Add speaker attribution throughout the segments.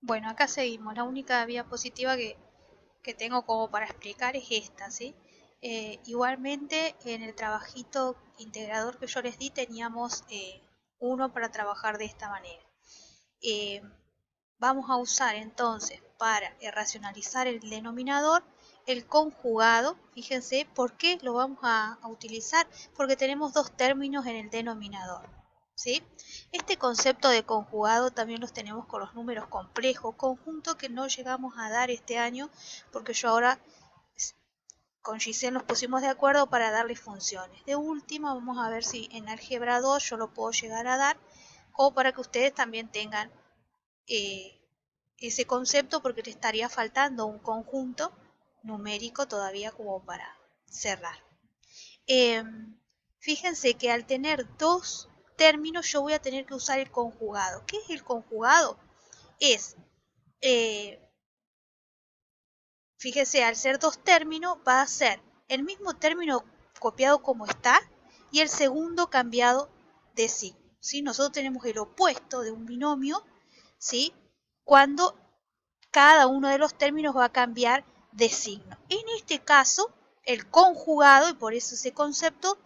Speaker 1: Bueno, acá seguimos. La única diapositiva que tengo como para explicar es esta, ¿sí? Igualmente, en el trabajito integrador que yo les di teníamos uno para trabajar de esta manera. Eh, Vamos a usar entonces para racionalizar el denominador el conjugado. Fíjense por qué lo vamos a utilizar, porque tenemos dos términos en el denominador, ¿sí? Este concepto de conjugado también los tenemos con los números complejos, conjunto que no llegamos a dar este año porque yo ahora con Giselle nos pusimos de acuerdo para darle funciones. De última vamos a ver si en álgebra 2 yo lo puedo llegar a dar, o para que ustedes también tengan eh, ese concepto, porque te estaría faltando un conjunto numérico todavía como para cerrar. Eh, Fíjense que al tener dos términos yo voy a tener que usar el conjugado. ¿Qué es el conjugado? Es, eh, fíjense, al ser dos términos va a ser el mismo término copiado como está y el segundo cambiado de signo. ¿Sí? Nosotros tenemos el opuesto de un binomio, ¿sí? Cuando cada uno de los términos va a cambiar de signo. En este caso, el conjugado, y por eso ese concepto,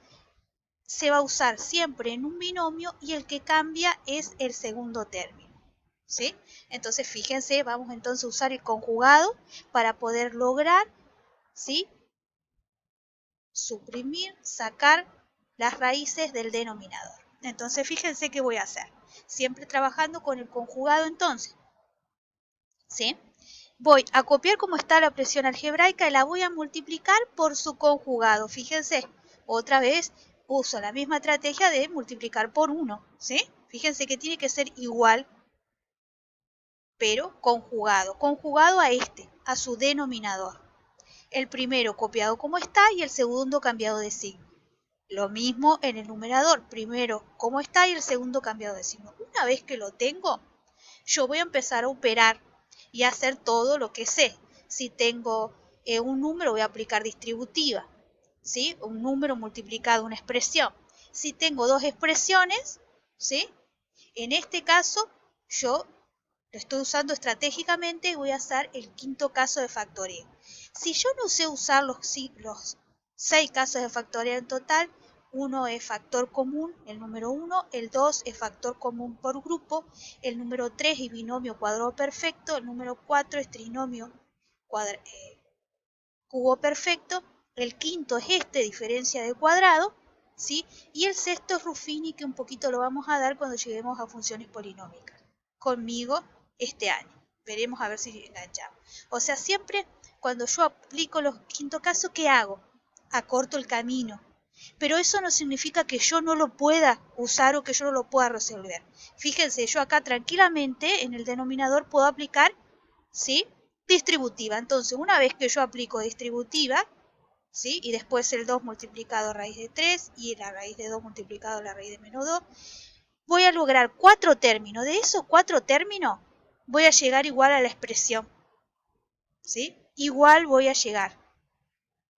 Speaker 1: se va a usar siempre en un binomio y el que cambia es el segundo término, ¿sí? Entonces, fíjense, vamos entonces a usar el conjugado para poder lograr, ¿sí?, suprimir, sacar las raíces del denominador. Entonces, fíjense qué voy a hacer. Siempre trabajando con el conjugado entonces, ¿sí? Voy a copiar como está la expresión algebraica y la voy a multiplicar por su conjugado. Fíjense, otra vez uso la misma estrategia de multiplicar por 1, ¿sí? Fíjense que tiene que ser igual, pero conjugado. Conjugado a su denominador. El primero copiado como está y el segundo cambiado de signo. Lo mismo en el numerador. Primero como está y el segundo cambiado de signo. Una vez que lo tengo, yo voy a empezar a operar y a hacer todo lo que sé. Si tengo un número, voy a aplicar distributiva, ¿sí? Un número multiplicado, una expresión. Si tengo dos expresiones, ¿sí?, en este caso, yo lo estoy usando estratégicamente y voy a hacer el quinto caso de factoreo. Si yo no sé usar los 6 casos de factoreo en total, uno es factor común, el número 1, el 2 es factor común por grupo, el número 3 es binomio cuadrado perfecto, el número 4 es trinomio cubo perfecto, el quinto es diferencia de cuadrado, ¿sí? Y el sexto es Ruffini, que un poquito lo vamos a dar cuando lleguemos a funciones polinómicas. Conmigo este año. Veremos a ver si enganchamos. O sea, siempre cuando yo aplico los quinto casos, ¿qué hago? Acorto el camino. Pero eso no significa que yo no lo pueda usar o que yo no lo pueda resolver. Fíjense, yo acá tranquilamente en el denominador puedo aplicar, ¿sí?, distributiva. Entonces, una vez que yo aplico distributiva, ¿sí?, y después el 2 multiplicado a raíz de 3 y la raíz de 2 multiplicado a la raíz de menos 2, voy a lograr 4 términos. De esos 4 términos voy a llegar igual a la expresión, ¿sí? Igual voy a llegar,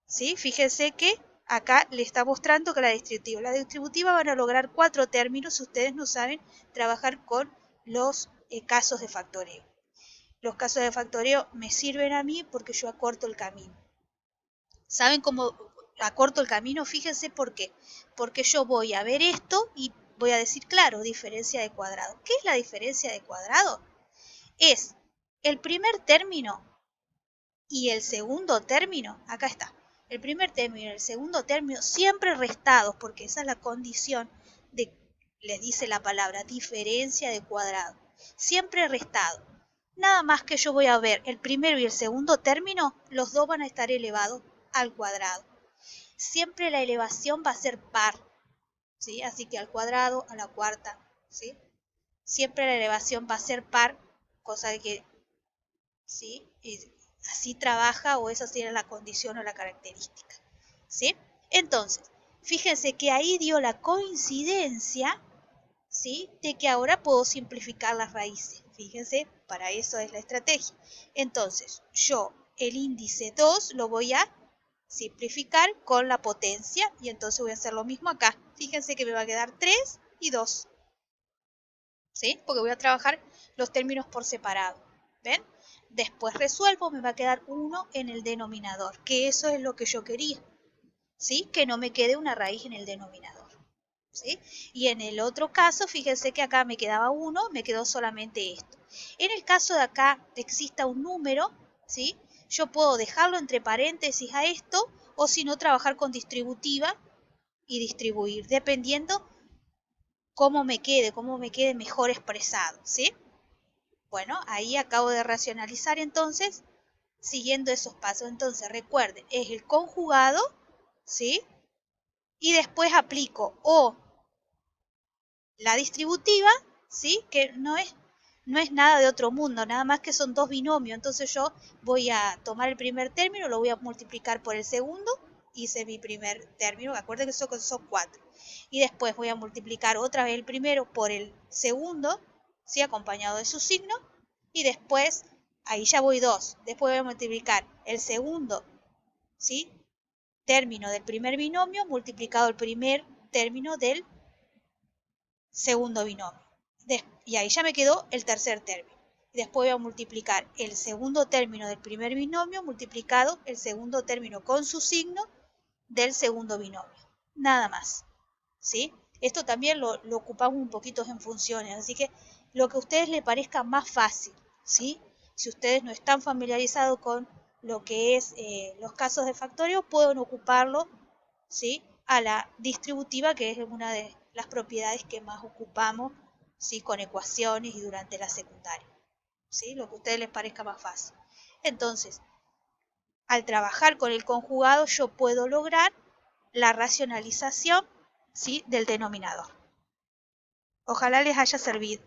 Speaker 1: ¿sí? Fíjense que acá le está mostrando que la distributiva van a lograr 4 términos si ustedes no saben trabajar con los casos de factoreo. Los casos de factoreo me sirven a mí porque yo acorto el camino. ¿Saben cómo acorto el camino? Fíjense por qué. Porque yo voy a ver esto y voy a decir, claro, diferencia de cuadrado. ¿Qué es la diferencia de cuadrado? Es el primer término y el segundo término. Acá está. El primer término y el segundo término siempre restados, porque esa es la condición de, les dice la palabra, diferencia de cuadrado. Siempre restado. Nada más que yo voy a ver el primero y el segundo término, los dos van a estar elevados al cuadrado. Siempre la elevación va a ser par, ¿sí? Así que al cuadrado, a la cuarta, ¿sí? Siempre la elevación va a ser par, cosa de que, ¿sí?, así trabaja, o esa sería la condición o la característica, ¿sí? Entonces, fíjense que ahí dio la coincidencia, ¿sí?, de que ahora puedo simplificar las raíces. Fíjense, para eso es la estrategia. Entonces, yo el índice 2 lo voy a simplificar con la potencia y entonces voy a hacer lo mismo acá. Fíjense que me va a quedar 3 y 2, ¿sí? Porque voy a trabajar los términos por separado. ¿Ven? Después resuelvo, me va a quedar 1 en el denominador, que eso es lo que yo quería, ¿sí? Que no me quede una raíz en el denominador, ¿sí? Y en el otro caso, fíjense que acá me quedaba 1, me quedó solamente esto. En el caso de acá exista un número, ¿sí? Yo puedo dejarlo entre paréntesis a esto, o si no, trabajar con distributiva y distribuir, dependiendo cómo me quede mejor expresado, ¿sí? Bueno, ahí acabo de racionalizar entonces, siguiendo esos pasos. Entonces, recuerden, es el conjugado, ¿sí? Y después aplico o la distributiva, ¿sí? Que no es nada de otro mundo, nada más que son dos binomios. Entonces yo voy a tomar el primer término, lo voy a multiplicar por el segundo, hice mi primer término, acuérdense que son 4. Y después voy a multiplicar otra vez el primero por el segundo, ¿sí? Acompañado de su signo. Y después, ahí ya voy 2. Después voy a multiplicar el segundo, ¿sí? Término del primer binomio multiplicado el primer término del segundo binomio. Y ahí ya me quedó el tercer término. Y después voy a multiplicar el segundo término del primer binomio multiplicado el segundo término con su signo del segundo binomio. Nada más, ¿sí? Esto también lo ocupamos un poquito en funciones, así que lo que a ustedes les parezca más fácil, ¿sí? Si ustedes no están familiarizados con lo que es los casos de factorio, pueden ocuparlo, ¿sí? A la distributiva, que es una de las propiedades que más ocupamos, ¿sí? Con ecuaciones y durante la secundaria, ¿sí? Lo que a ustedes les parezca más fácil. Entonces, al trabajar con el conjugado, yo puedo lograr la racionalización, ¿sí? Del denominador. Ojalá les haya servido.